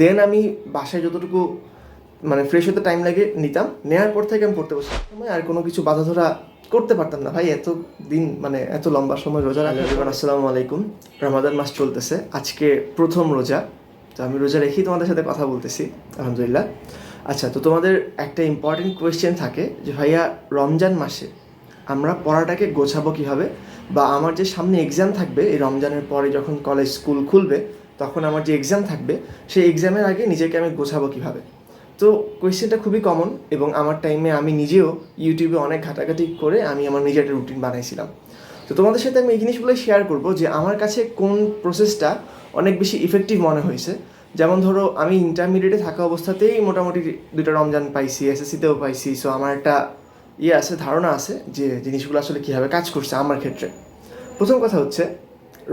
দেন আমি বাসায় যতটুকু ফ্রেশ হতে টাইম লাগে নিতাম, নেওয়ার পর থেকে আমি পড়তে বসতাম। সময় আর কোনো কিছু বাধা ধরা করতে পারতাম না ভাই। এত দিন এত লম্বা সময় রোজা রাখা। আসসালামু আলাইকুম। রমাদান মাস চলতেছে, আজকে প্রথম রোজা। তো আমি রোজা রেখেই তোমাদের সাথে কথা বলতেছি, আলহামদুলিল্লাহ। আচ্ছা, তো তোমাদের একটা ইম্পর্টেন্ট কোয়েশ্চেন থাকে যে ভাইয়া রমজান মাসে আমরা পড়াটাকে গোছাবো কীভাবে, বা আমার যে সামনে এক্সাম থাকবে এই রমজানের পরে যখন কলেজ স্কুল খুলবে তখন আমার যে এক্সাম থাকবে সেই এক্সামের আগে নিজেকে আমি গোছাবো কীভাবে। তো কোয়েশ্চেনটা খুবই কমন, এবং আমার টাইমে আমি নিজেও ইউটিউবে অনেক ঘাটাঘাটি করে আমি আমার নিজের একটা রুটিন বানাইছিলাম। তো তোমাদের সাথে আমি এই জিনিসগুলোই শেয়ার করবো যে আমার কাছে কোন প্রসেসটা অনেক বেশি ইফেক্টিভ মনে হয়েছে। যেমন ধরো, আমি ইন্টারমিডিয়েটে থাকা অবস্থাতেই মোটামুটি 2টা রমজান পাইছি, এসএসসিতেও পাইছি। সো আমার একটা ধারণা আছে যে জিনিসগুলো আসলে কীভাবে কাজ করছে আমার ক্ষেত্রে। প্রথম কথা হচ্ছে,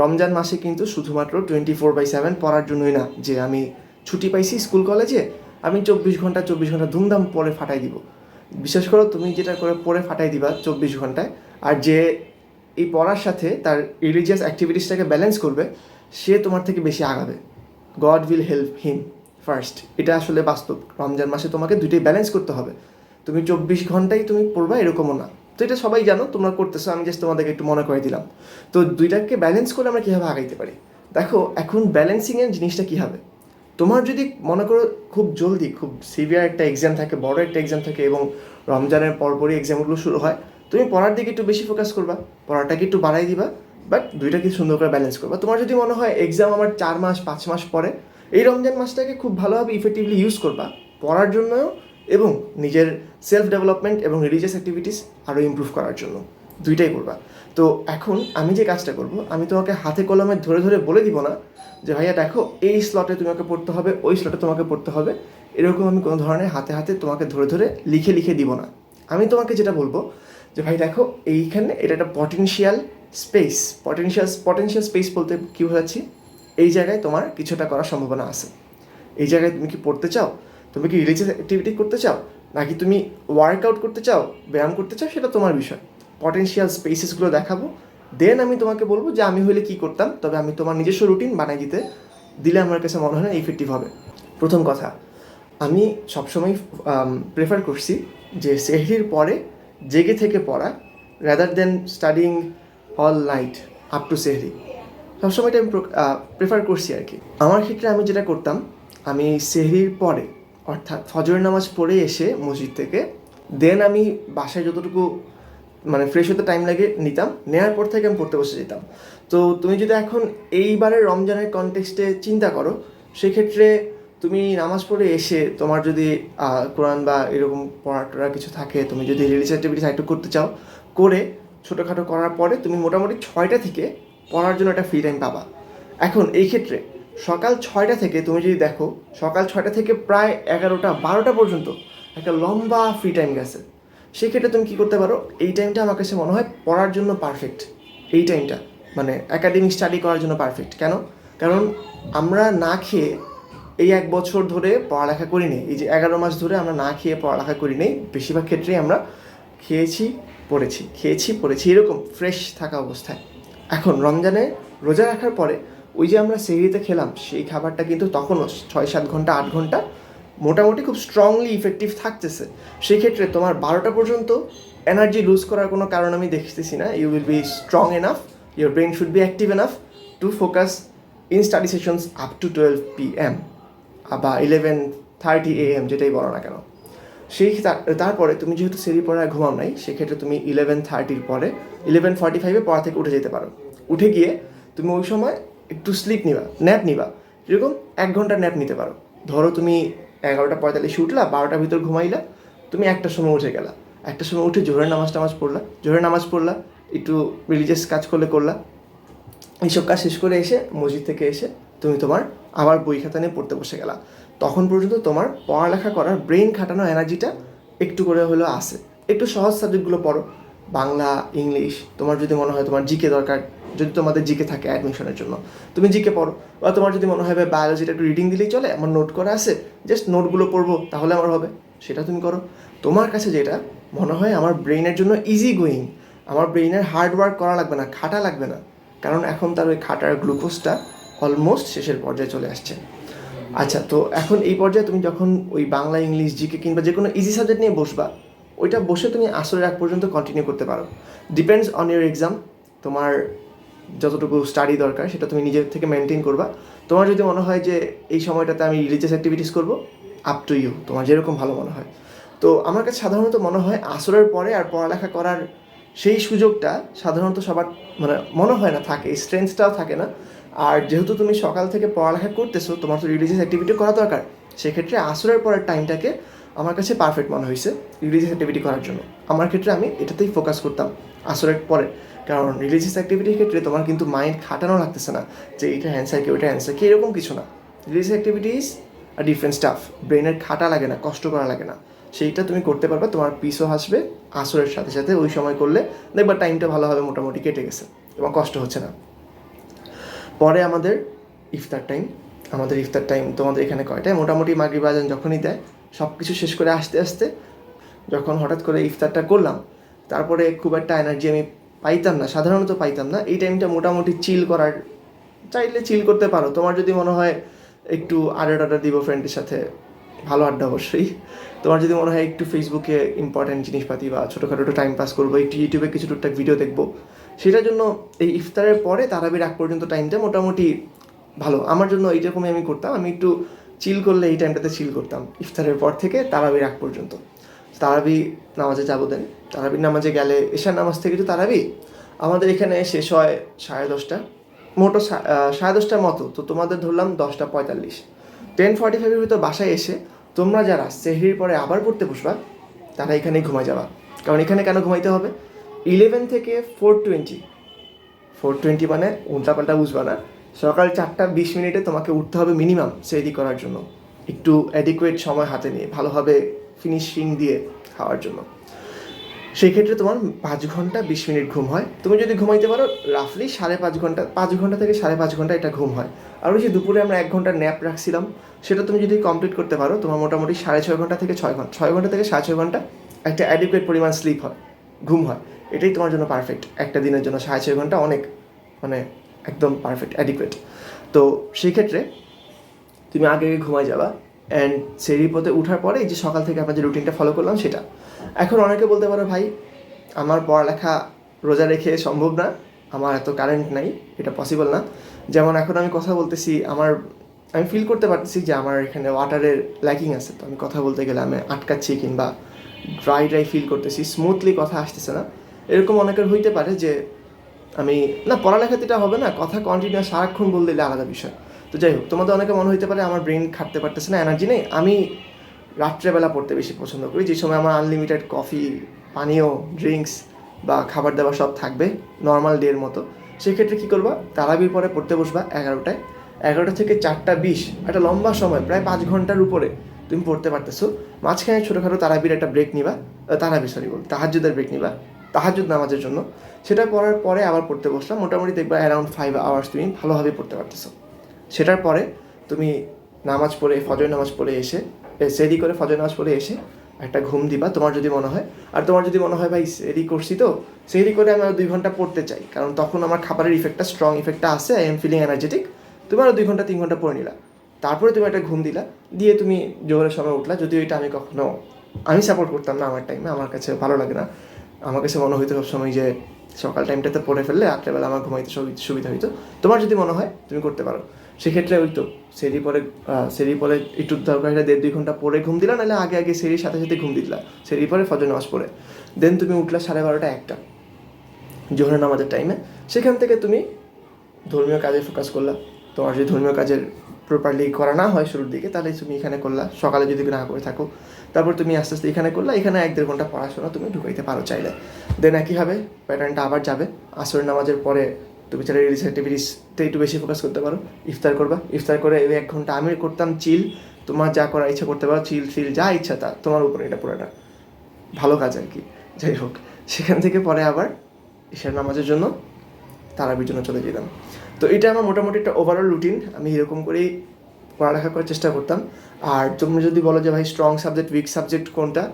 রমজান মাসে কিন্তু শুধুমাত্র 24/7 পড়ার জন্যই না যে আমি ছুটি পাইছি স্কুল কলেজে, আমি 24 ঘন্টা ধুমধাম পড়ে ফাটাই দিব। বিশেষ করো, তুমি যেটা করে পড়ে ফাটাই দিবা 24 ঘন্টায়, আর যে এই পড়ার সাথে তার রিলিজিয়াস অ্যাক্টিভিটিসটাকে ব্যালেন্স করবে, সে তোমার থেকে বেশি আগাবে। God will help him first. এটা আসলে বাস্তব। রমজান মাসে তোমাকে দুইটাই ব্যালেন্স করতে হবে। তুমি 24 ঘন্টাই তুমি পড়বা এরকমও না। তো এটা সবাই জানো, তোমরা করতেছো, আমি জাস্ট তোমাদেরকে একটু মনে করে দিলাম। তো দুইটাকে ব্যালেন্স করে আমরা কীভাবে আগাইতে পারি। দেখো, এখন ব্যালেন্সিংয়ের জিনিসটা কী হবে। তোমার যদি মনে করো খুব জলদি, খুব সিভিয়ার একটা এক্সাম থাকে, বড় একটা এক্সাম থাকে, এবং রমজানের পরপরই এক্সামগুলো শুরু হয়, তুমি পড়ার দিকে একটু বেশি ফোকাস করবা, পড়াটাকে একটু বাড়াই দিবা, বাট দুইটাকে সুন্দর করে ব্যালেন্স করবা। তোমার যদি মনে হয় এক্সাম আমার 4 মাস 5 মাস পরে, এই রমজান মাসটাকে খুব ভালোভাবে ইফেক্টিভলি ইউজ করবা পড়ার জন্য, এবং নিজের সেলফ ডেভেলপমেন্ট এবং রিলিজিয়াস অ্যাক্টিভিটিস আরও ইমপ্রুভ করার জন্য, দুইটাই করবা। তো এখন আমি যে কাজটা করব, আমি তোমাকে হাতে কলমে ধরে ধরে বলে দিব না যে ভাইয়া দেখো এই স্লটে তোমাকে পড়তে হবে, ওই স্লটে তোমাকে পড়তে হবে, এরকম আমি কোনো ধরনের হাতে হাতে তোমাকে ধরে ধরে লিখে লিখে দিব না। আমি তোমাকে যেটা বলবো যে ভাই দেখো, এইখানে এটা একটা পটেনশিয়াল স্পেস। পটেনশিয়াল স্পেস বলতে কী বোঝাচ্ছি, এই জায়গায় তোমার কিছুটা করার সম্ভাবনা আছে। এই জায়গায় তুমি কি পড়তে চাও, তুমি কি রিলিজিয়াস অ্যাক্টিভিটি করতে চাও, নাকি তুমি ওয়ার্কআউট করতে চাও, ব্যায়াম করতে চাও, সেটা তোমার বিষয়। পটেনশিয়াল স্পেসেসগুলো দেখাবো, দেন আমি তোমাকে বলবো যে আমি হলে কী করতাম। তবে আমি তোমার নিজস্ব রুটিন বানাই দিলে আমার কাছে মনে হয় না ইফেক্টিভ হবে। প্রথম কথা, আমি সবসময় প্রেফার করছি যে সেহরির পরে জেগে থেকে পড়া, rather than studying all night up to সেহরি। সবসময় এটা আমি প্রেফার করছি আর কি। আমার ক্ষেত্রে আমি যেটা করতাম, আমি সেহরির পরে অর্থাৎ ফজরের নামাজ পড়ে এসে মসজিদ থেকে, দেন আমি বাসায় যতটুকু ফ্রেশ হতে টাইম লাগে নিতাম, নেওয়ার পর থেকে আমি পড়তে বসে যেতাম। তো তুমি যদি এখন এইবারের রমজানের কনটেক্সটে চিন্তা করো, সেক্ষেত্রে তুমি নামাজ পড়ে এসে তোমার যদি কোরআন বা এরকম পড়াটা কিছু থাকে, তুমি যদি রিলিজিয়াস অ্যাক্টিভিটিস একটু করতে চাও, করে ছোটোখাটো করার পরে তুমি মোটামুটি 6টা থেকে পড়ার জন্য একটা ফ্রি টাইম পাবা। এখন এই ক্ষেত্রে সকাল 6টা থেকে তুমি যদি দেখো, সকাল 6টা থেকে প্রায় 11টা 12টা পর্যন্ত একটা লম্বা ফ্রি টাইম গেছে। সেক্ষেত্রে তুমি কী করতে পারো, এই টাইমটা আমার কাছে মনে হয় পড়ার জন্য পারফেক্ট। এই টাইমটা একাডেমিক স্টাডি করার জন্য পারফেক্ট। কেন? কারণ আমরা না খেয়ে এই 1 বছর ধরে পড়ালেখা করি নেই। এই যে 11 মাস ধরে আমরা না খেয়ে পড়ালেখা করি নেই, বেশিরভাগ ক্ষেত্রেই আমরা খেয়েছি পড়েছি এরকম ফ্রেশ থাকা অবস্থায়। এখন রমজানে রোজা রাখার পরে ওই যে আমরা সেহরিতে খেলাম, সেই খাবারটা কিন্তু তখনও 6-7 ঘন্টা 8 ঘন্টা মোটামুটি খুব স্ট্রংলি ইফেক্টিভ থাকতেছে। সেই ক্ষেত্রে তোমার 12টা পর্যন্ত এনার্জি লুজ করার কোনো কারণ আমি দেখতেছি না। You will be strong enough, your brain should be active enough to focus in study sessions up to 12 PM বা 11:30 AM, যেটাই বলো না কেন। তারপরে তুমি যেহেতু সেহরি পড়ায় ঘুমাও নাই, সেক্ষেত্রে তুমি 11:30 পরে 11:45 পড়া থেকে উঠে যেতে পারো। উঠে গিয়ে তুমি ওই সময় একটু ন্যাপ নিবা। যেরকম 1 ঘন্টা ন্যাপ নিতে পারো। ধরো তুমি 11:45 উঠলা, 12টার ভিতর ঘুমাইলা, তুমি 1টার সময় উঠে গেলা। 1টার সময় উঠে জোহরের নামাজ পড়লা, একটু রিলিজিয়াস কাজ করলা। এইসব কাজ শেষ করে এসে মসজিদ থেকে এসে তুমি তোমার আবার বই খাতা নিয়ে পড়তে বসে গেলা। তখন পর্যন্ত তোমার পড়ালেখা করার, ব্রেন খাটানোর এনার্জিটা একটু করে হলেও আসে। একটু সহজ সাবজেক্টগুলো পড়ো, বাংলা, ইংলিশ। তোমার যদি মনে হয় তোমার জিকে দরকার, যদি তোমাদের জিকে থাকে অ্যাডমিশনের জন্য, তুমি জিকে পড়ো। বা তোমার যদি মনে হয় বায়োলজিটা একটু রিডিং দিলেই চলে, আমার নোট করা আছে, জাস্ট নোটগুলো পড়বো তাহলে আমার হবে, সেটা তুমি করো। তোমার কাছে যেটা মনে হয় আমার ব্রেইনের জন্য ইজি গোয়িং, আমার ব্রেইনের হার্ড ওয়ার্ক করা লাগবে না, খাটা লাগবে না, কারণ এখন তার ওই খাটার গ্লুকোজটা অলমোস্ট শেষের পর্যায়ে চলে আসছে। আচ্ছা, তো এখন এই পর্যায়ে তুমি যখন ওই বাংলা, ইংলিশ, জিকে কিংবা যে কোনো ইজি সাবজেক্ট নিয়ে বসবা, ওইটা বসে তুমি আসরের আগ পর্যন্ত কন্টিনিউ করতে পারো। Depends on your exam. তোমার যতটুকু স্টাডি দরকার সেটা তুমি নিজের থেকে মেনটেন করবা। তোমার যদি মনে হয় যে এই সময়টাতে আমি রিলিজিয়াস অ্যাক্টিভিটিস করবো, আপ টু ইউ, তোমার যেরকম ভালো মনে হয়। তো আমার কাছে সাধারণত মনে হয় আসরের পরে আর পড়ালেখা করার সেই সুযোগটা সাধারণত সবার মানে মনে হয় না থাকে, স্ট্রেংথটাও থাকে না। আর যেহেতু তুমি সকাল থেকে পড়ালেখা করতেছো, তোমার তো রিলিজিয়াস অ্যাক্টিভিটি করা দরকার, সেক্ষেত্রে আসরের পরের টাইমটাকে আমার কাছে পারফেক্ট মনে হয়েছে রিলিজিয়াস অ্যাক্টিভিটি করার জন্য। আমার ক্ষেত্রে আমি এটাতেই ফোকাস করতাম আসরের পরে, কারণ রিলিজিয়াস অ্যাক্টিভিটির ক্ষেত্রে তোমার কিন্তু মাইন্ড খাটানো লাগতেছে না যে এইটা অ্যান্সার কি ওইটা অ্যান্সার কি, এরকম কিছু না। রিলিজিয়াস অ্যাক্টিভিটিস আর ডিফারেন্ট স্টাফ, ব্রেনের খাটা লাগে না, কষ্ট করা লাগে না, সেইটা তুমি করতে পারবে। তোমার পিসও আসবে আসরের সাথে সাথে, ওই সময় করলে দেখবা টাইমটা ভালোভাবে মোটামুটি কেটে গেছে এবং কষ্ট হচ্ছে না। পরে আমাদের ইফতার টাইম। আমাদের ইফতার টাইম তোমাদের এখানে কয়টায়? মোটামুটি মাগরিব আজান যখনই দেয়, সব কিছু শেষ করে আসতে আসতে যখন হঠাৎ করে ইফতারটা করলাম, তারপরে খুব একটা এনার্জি আমি পাইতাম না, সাধারণত পাইতাম না। এই টাইমটা মোটামুটি চিল করার, চাইলে চিল করতে পারো। তোমার যদি মনে হয় একটু আড্ডা দিব ফ্রেন্ডের সাথে, ভালো আড্ডা অবশ্যই। তোমার যদি মনে হয় একটু ফেসবুকে ইম্পর্ট্যান্ট জিনিসপাতি বা ছোটোখাটো একটু টাইম পাস করবো, একটু ইউটিউবে কিছু টুকটাক ভিডিও দেখবো, সেটার জন্য এই ইফতারের পরে তারাবির আগ পর্যন্ত টাইমটা মোটামুটি ভালো আমার জন্য। এইরকমই আমি করতাম, আমি একটু চিল করলে এই টাইমটাতে চিল করতাম ইফতারের পর থেকে তারাবির আগ পর্যন্ত। তারাবি নামাজে যাবো, দেন তারাবির নামাজে গেলে এশার নামাজ থেকে তো তারাবি আমাদের এখানে শেষ হয় 10:30, মোটো 10:30টার মতো। তো তোমাদের ধরলাম 10:45, 10:45-এর ভিতর বাসায় এসে তোমরা যারা সেহরির পরে আবার পড়তে বসবা, তারা এখানেই ঘুমায় যাবা। কারণ এখানে কেন ঘুমাইতে হবে? 11 থেকে 4:20 মানে উল্টাপাল্টা বুঝবা না, সকাল 4:20 তোমাকে উঠতে হবে মিনিমাম সেহরি করার জন্য, একটু অ্যাডিকুয়েট সময় হাতে নিয়ে ভালোভাবে ফিনিশিং দিয়ে খাওয়ার জন্য। সেই ক্ষেত্রে তোমার 5 ঘন্টা 20 মিনিট ঘুম হয়। তুমি যদি ঘুমাইতে পারো রাফলি 5.5 ঘন্টা, 5 ঘন্টা থেকে 5.5 ঘন্টা এটা ঘুম হয়। আর ওই যে দুপুরে আমরা 1 ঘন্টা ন্যাপ রাখছিলাম, সেটা তুমি যদি কমপ্লিট করতে পারো, তোমার মোটামুটি 6.5 ঘন্টা থেকে 6 ঘন্টা, 6 ঘন্টা থেকে 6.5 ঘন্টা একটা অ্যাডিকুয়েট পরিমাণ স্লিপ হয়, ঘুম হয়। এটাই তোমার জন্য পারফেক্ট একটা দিনের জন্য। 6.5 ঘন্টা অনেক, মানে একদম পারফেক্ট অ্যাডিকুয়েট। তো সেই ক্ষেত্রে তুমি আগে ঘুমায় যাবা, অ্যান্ড সেহরির পথে উঠার পরে এই যে সকাল থেকে আমরা যে রুটিনটা ফলো করলাম সেটা। এখন অনেকে বলতে পারো ভাই আমার পড়ালেখা রোজা রেখে সম্ভব না, আমার এত কারেন্ট নাই, এটা পসিবল না। যেমন এখন আমি কথা বলতেছি, আমি ফিল করতে পারতেছি যে আমার এখানে ওয়াটারের ল্যাকিং আছে। তো আমি কথা বলতে গেলে আমি আটকাচ্ছি কিংবা ড্রাই ফিল করতেছি, স্মুথলি কথা আসতেছে না। এরকম অনেকের হইতে পারে যে আমি না পড়ালেখাতে এটা হবে না, কথা কন্টিনিউয়াস সারাক্ষণ বললে আলাদা বিষয়। তো যাই হোক, তোমাদের অনেকে মনে হইতে পারে আমার ব্রেন খাটতে পারতেছে না, এনার্জি নেই। আমি রাত্রেবেলা পড়তে বেশি পছন্দ করি, যে সময় আমার আনলিমিটেড কফি, পানীয়, ড্রিঙ্কস বা খাবার দাবার সব থাকবে নর্মাল ডের মতো। সেক্ষেত্রে কী করবা, তারাবির পরে পড়তে বসবা 11টায়। 11টা থেকে 4:20, একটা লম্বা সময়, প্রায় 5 ঘন্টার উপরে তুমি পড়তে পারতেছো। মাঝখানে ছোটোখাটো তারাবির একটা ব্রেক নিবা, তাহাজ্জুদের ব্রেক নিবা তাহাজ্জুদ নামাজের জন্য। সেটা পড়ার পরে আবার পড়তে বসলাম, মোটামুটি দেখবা অ্যারাউন্ড 5 আওয়ার্স তুমি ভালোভাবে পড়তে পারতেছো। সেটার পরে তুমি নামাজ পড়ে, ফজর নামাজ পড়ে এসে, সেহরি করে ফজর নামাজ পড়ে এসে একটা ঘুম দিবা তোমার যদি মনে হয়। আর তোমার যদি মনে হয় ভাই সেহরি করছি তো, সেহরি করে আমি আরও 2 ঘন্টা পড়তে চাই, কারণ তখন আমার খাবারের ইফেক্টটা, স্ট্রং ইফেক্টটা আছে, আই এম ফিলিং এনার্জেটিক, তুমি আরও 2 ঘন্টা 3 ঘন্টা পড়ে নিলা। তারপরে তুমি একটা ঘুম দিলা, দিয়ে তুমি জোহরের সময় উঠলা। যদিও এটা আমি সাপোর্ট করতাম না আমার টাইমে, আমার কাছে ভালো লাগে না। আমার কাছে মনে হইতো সবসময় যে সকাল টাইমটাতে পড়ে ফেললে রাত্রেবেলা আমার ঘুমাইতে সুবিধা হইতো। তোমার যদি মনে হয় তুমি করতে পারো। সেক্ষেত্রে ওই তো সেহরি পরে একটু দরকার 1.5-2 ঘন্টা পরে ঘুম দিলা, নাহলে আগে সেহরির সাথে সাথে ঘুম দিলা, সেহরি পরে ফজর নামাজ পড়ে দেন তুমি উঠলা 12:30-1টা জোহরের নামাজের টাইমে। সেখান থেকে তুমি ধর্মীয় কাজে ফোকাস করলা। তোমার যদি ধর্মীয় কাজের প্রপারলি করা না হয় শুরুর দিকে, তাহলে তুমি এখানে করলা, সকালে যদি না করে থাকো। তারপর তুমি আস্তে আস্তে এখানে করলা, এখানে 1-1.5 ঘন্টা পড়াশোনা তুমি ঢুকাইতে পারো চাইলে। দেন একইভাবে প্যাটার্নটা আবার যাবে। আসরের নামাজের পরে তুমি চাইলে রিলিজ অ্যাক্টিভিটিসতে একটু বেশি ফোকাস করতে পারো। ইফতার করবা, ইফতার করে 1 ঘন্টা আমি করতাম চিল। তোমার যা করার ইচ্ছা করতে পারো, চিল যা ইচ্ছা তা তোমার উপরে, এটা পুরোটা ভালো কাজ আর কি। যাই হোক, সেখান থেকে পরে আবার ঈশার নামাজের জন্য, তারাবির জন্য চলে যেতাম। তো এটা আমার মোটামুটি একটা ওভারঅল রুটিন। আমি এরকম করেই পড়ালেখা করার চেষ্টা করতাম। আর তুমি যদি বলো যে ভাই স্ট্রং সাবজেক্ট, উইক সাবজেক্ট কোনটা,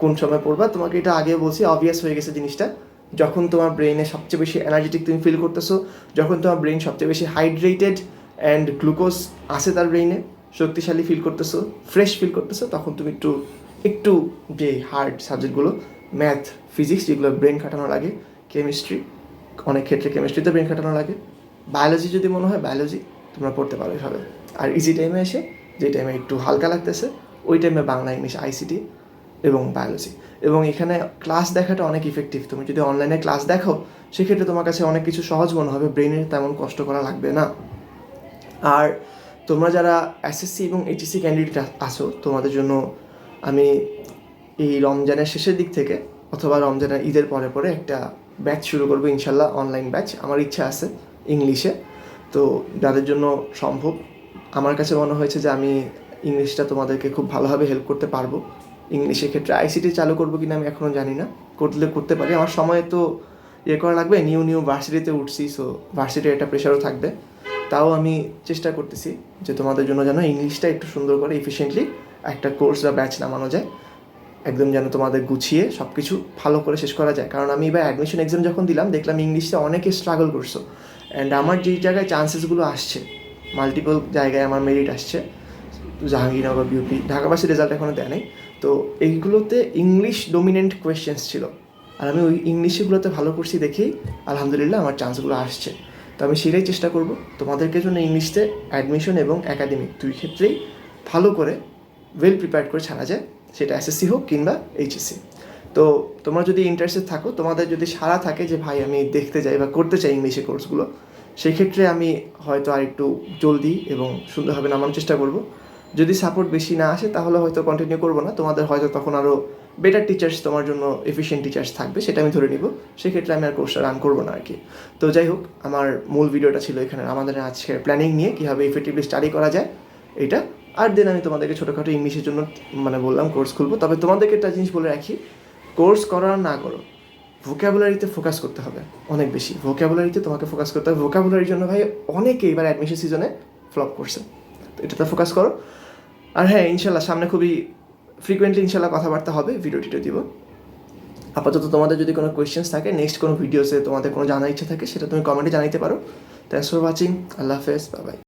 কোন সময় পড়বা, তোমাকে এটা আগে বলছি, অবভিয়াস হয়ে গেছে জিনিসটা। যখন তোমার ব্রেনে সবচেয়ে বেশি এনার্জেটিক তুমি ফিল করতেছো, যখন তোমার ব্রেন সবচেয়ে বেশি হাইড্রেটেড অ্যান্ড গ্লুকোজ আসে তার ব্রেইনে, শক্তিশালী ফিল করতেছো, ফ্রেশ ফিল করতেছো, তখন তুমি একটু যে হার্ড সাবজেক্টগুলো ম্যাথ, ফিজিক্স যেগুলো ব্রেন খাটানো লাগে, কেমিস্ট্রি, অনেক ক্ষেত্রে কেমিস্ট্রিতে ব্রেন খাটানো লাগে, বায়োলজি যদি মনে হয় বায়োলজি তোমরা পড়তে পারো এভাবে। আর ইজি টাইমে এসে যে টাইমে একটু হালকা লাগতেছে ওই টাইমে বাংলা, ইংলিশ, আইসিটি এবং বায়োলজি। এবং এখানে ক্লাস দেখাটা অনেক ইফেক্টিভ। তুমি যদি অনলাইনে ক্লাস দেখো সেক্ষেত্রে তোমার কাছে অনেক কিছু সহজ মনে হবে, ব্রেনের তেমন কষ্ট করা লাগবে না। আর তোমরা যারা এসএসসি এবং এইচএসসি ক্যান্ডিডেট আসো, তোমাদের জন্য আমি এই রমজানের শেষের দিক থেকে অথবা রমজানের ঈদের পরে পরে একটা ব্যাচ শুরু করবো ইনশাল্লাহ, অনলাইন ব্যাচ। আমার ইচ্ছা আছে ইংলিশে, তো যাদের জন্য সম্ভব, আমার কাছে মনে হয়েছে যে আমি ইংলিশটা তোমাদেরকে খুব ভালোভাবে হেল্প করতে পারবো। ইংলিশের ক্ষেত্রে আইসিটি চালু করবো কিনা আমি এখনও জানি না, করতে পারি। আমার সময় তো করা লাগবে, নিউ ভার্সিটিতে উঠছি, সো ভার্সিটির একটা প্রেশারও থাকবে। তাও আমি চেষ্টা করতেছি যে তোমাদের জন্য যেন ইংলিশটা একটু সুন্দর করে এফিশিয়েন্টলি একটা কোর্স বা ব্যাচ নামানো যায়, একদম যেন তোমাদের গুছিয়ে সব কিছু ভালো করে শেষ করা যায়। কারণ আমি এবার অ্যাডমিশন এক্সাম যখন দিলাম দেখলাম ইংলিশে অনেকে স্ট্রাগল করছো, অ্যান্ড আমার যেই জায়গায় চান্সেসগুলো আসছে, মাল্টিপল জায়গায় আমার মেরিট আসছে, জাহাঙ্গীরনগর, বিউপি, ঢাকাবাসী রেজাল্ট এখনও দেয় নাই, তো এইগুলোতে ইংলিশ ডোমিনেন্ট কোয়েশ্চেন্স ছিল, আর আমি ওই ইংলিশগুলোতে ভালো করছি দেখেই আলহামদুলিল্লাহ আমার চান্সগুলো আসছে। তো আমি সেটাই চেষ্টা করব তোমাদেরকে জন্য ইংলিশে অ্যাডমিশন এবং একাডেমিক দুই ক্ষেত্রেই ভালো করে ওয়েল প্রিপেয়ার্ড করে ছাড়া যায়, সেটা এসএসসি হোক কিংবা এইচএসসি। তো তোমরা যদি ইন্টারেস্টেড থাকো, তোমাদের যদি সারা থাকে যে ভাই আমি দেখতে চাই বা করতে চাই ইংলিশে কোর্সগুলো, সেই ক্ষেত্রে আমি হয়তো আর একটু জলদি এবং সুন্দরভাবে নামানোর চেষ্টা করব। যদি সাপোর্ট বেশি না আসে তাহলে হয়তো কন্টিনিউ করবো না, তোমাদের হয়তো তখন আরও বেটার টিচার্স, তোমার জন্য এফিশিয়েন্ট টিচার্স থাকবে, সেটা আমি ধরে নিব, সেক্ষেত্রে আমি আর কোর্সটা রান করবো না আর কি। তো যাই হোক, আমার মূল ভিডিওটা ছিল এখানে আমাদের আজকের প্ল্যানিং নিয়ে, কীভাবে ইফেক্টিভলি স্টাডি করা যায় এটা। আর দেন আমি তোমাদেরকে ছোটোখাটো ইংলিশের জন্য বললাম কোর্স খুলবো। তবে তোমাদেরকে একটা জিনিস বলে রাখি, কোর্স করো আর না করো, ভোক্যাবুলারিতে ফোকাস করতে হবে অনেক বেশি। ভোক্যাবুলারিতে তোমাকে ফোকাস করতে হবে। ভোক্যাবুলারির জন্য ভাই অনেকে এবার অ্যাডমিশন সিজনে ফ্লপ করছে, তো এটাতে ফোকাস করো। আর হ্যাঁ, ইনশাল্লাহ সামনে খুবই ফ্রিকোয়েন্টলি ইনশাল্লাহ কথাবার্তা হবে, ভিডিও দিব। আপাতত তোমাদের যদি কোনো কোয়েশ্চেন্স থাকে, নেক্সট কোনো ভিডিওসে তোমাদের কোনো জানার ইচ্ছা থাকে, সেটা তুমি কমেন্টে জানাইতে পারো। থ্যাঙ্কস ফর ওয়াচিং, আল্লাহ হাফেজ, বাই বাই।